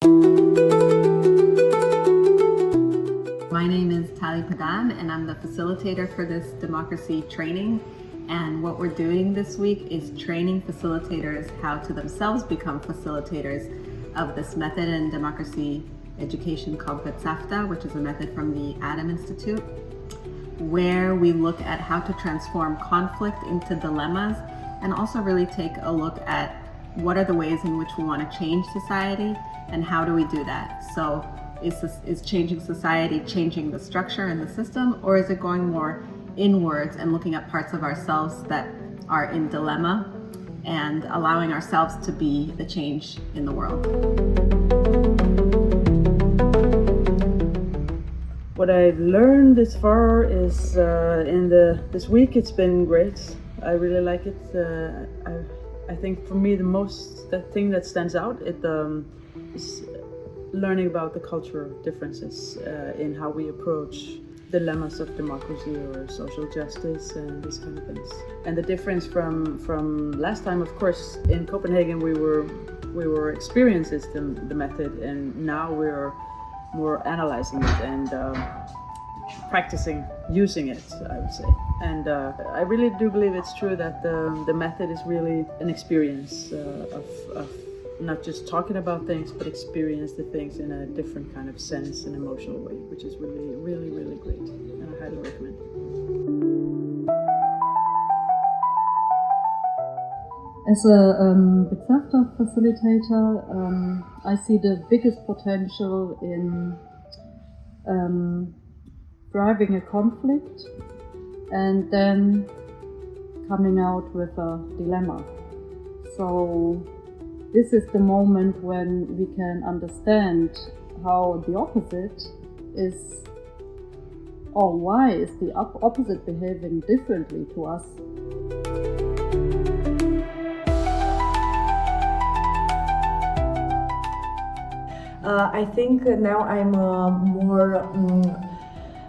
My name is Tali Padan, and I'm the facilitator for this democracy training. And what we're doing this week is training facilitators how to themselves become facilitators of this method in democracy education called Betzavta, which is a method from the Adam Institute, where we look at how to transform conflict into dilemmas and also really take a look at what are the ways in which we want to change society and how do we do that. So is changing society changing the structure and the system, or is it going more inwards and looking at parts of ourselves that are in dilemma and allowing ourselves to be the change in the world? What I've learned this far is this week it's been great. I really like it. I think for me the thing that stands out is learning about the cultural differences in how we approach dilemmas of democracy or social justice and these kind of things. And the difference from last time, of course, in Copenhagen we were experiencing the method, and now we're more analyzing it and practicing using it, I would say. And I really do believe it's true that the method is really an experience of not just talking about things, but experience the things in a different kind of sense and emotional way, which is really, really, really great, and I highly recommend it. As a Betzavta facilitator, I see the biggest potential in driving a conflict and then coming out with a dilemma. So this is the moment when we can understand how the opposite is, or why is the opposite behaving differently to us. I think now I'm more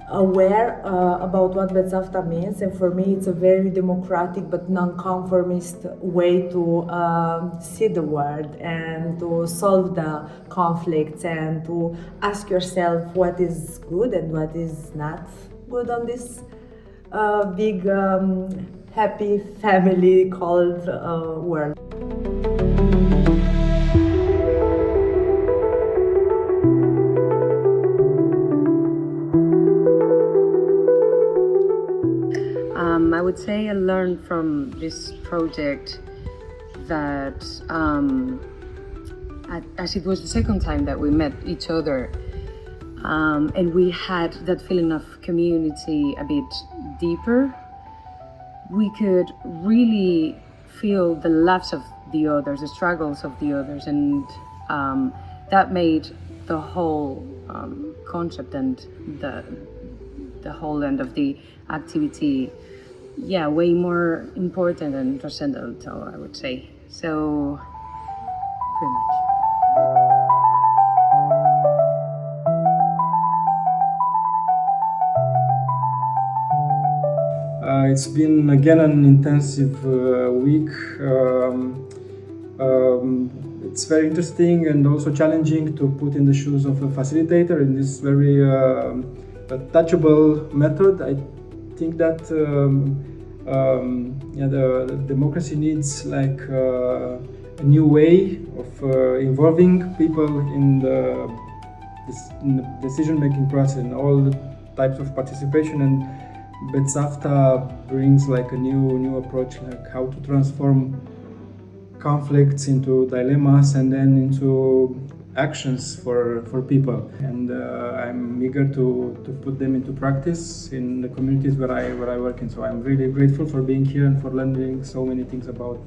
aware about what Betzavta means, and for me it's a very democratic but non-conformist way to see the world and to solve the conflicts and to ask yourself what is good and what is not good on this big happy family called world. I would say I learned from this project that as it was the second time that we met each other, and we had that feeling of community a bit deeper, we could really feel the loves of the others, the struggles of the others, and that made the whole concept and the whole end of the activity way more important and transcendental, I would say. So, pretty much. It's been again an intensive week. It's very interesting and also challenging to put in the shoes of a facilitator in this very touchable method. I think that the democracy needs like a new way of involving people in the decision-making process and all the types of participation, and Betzavta brings like a new approach, like how to transform conflicts into dilemmas and then into actions for people, and I'm eager to put them into practice in the communities where I work in. So I'm really grateful for being here and for learning so many things about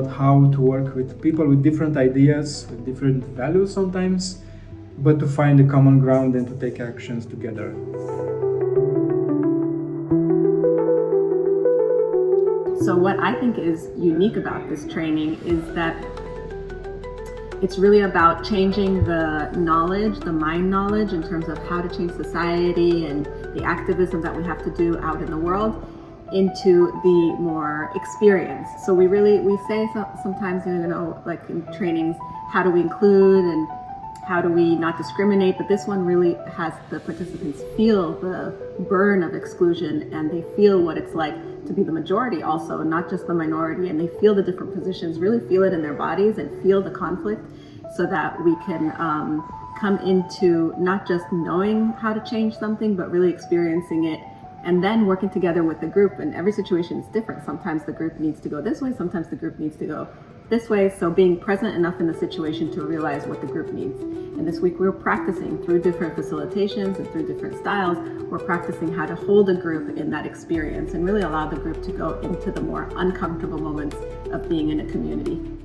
how to work with people with different ideas, with different values sometimes, but to find a common ground and to take actions together. So what I think is unique about this training is that it's really about changing the knowledge, the mind knowledge, in terms of how to change society and the activism that we have to do out in the world, into the more experience. So we say sometimes, like in trainings, how do we include and how do we not discriminate, but this one really has the participants feel the burn of exclusion, and they feel what it's like to be the majority also, not just the minority, and they feel the different positions, really feel it in their bodies and feel the conflict, so that we can come into not just knowing how to change something, but really experiencing it and then working together with the group. And every situation is different. Sometimes the group needs to go this way, sometimes the group needs to go this way. So being present enough in the situation to realize what the group needs. And this week we're practicing through different facilitations and through different styles. We're practicing how to hold a group in that experience and really allow the group to go into the more uncomfortable moments of being in a community.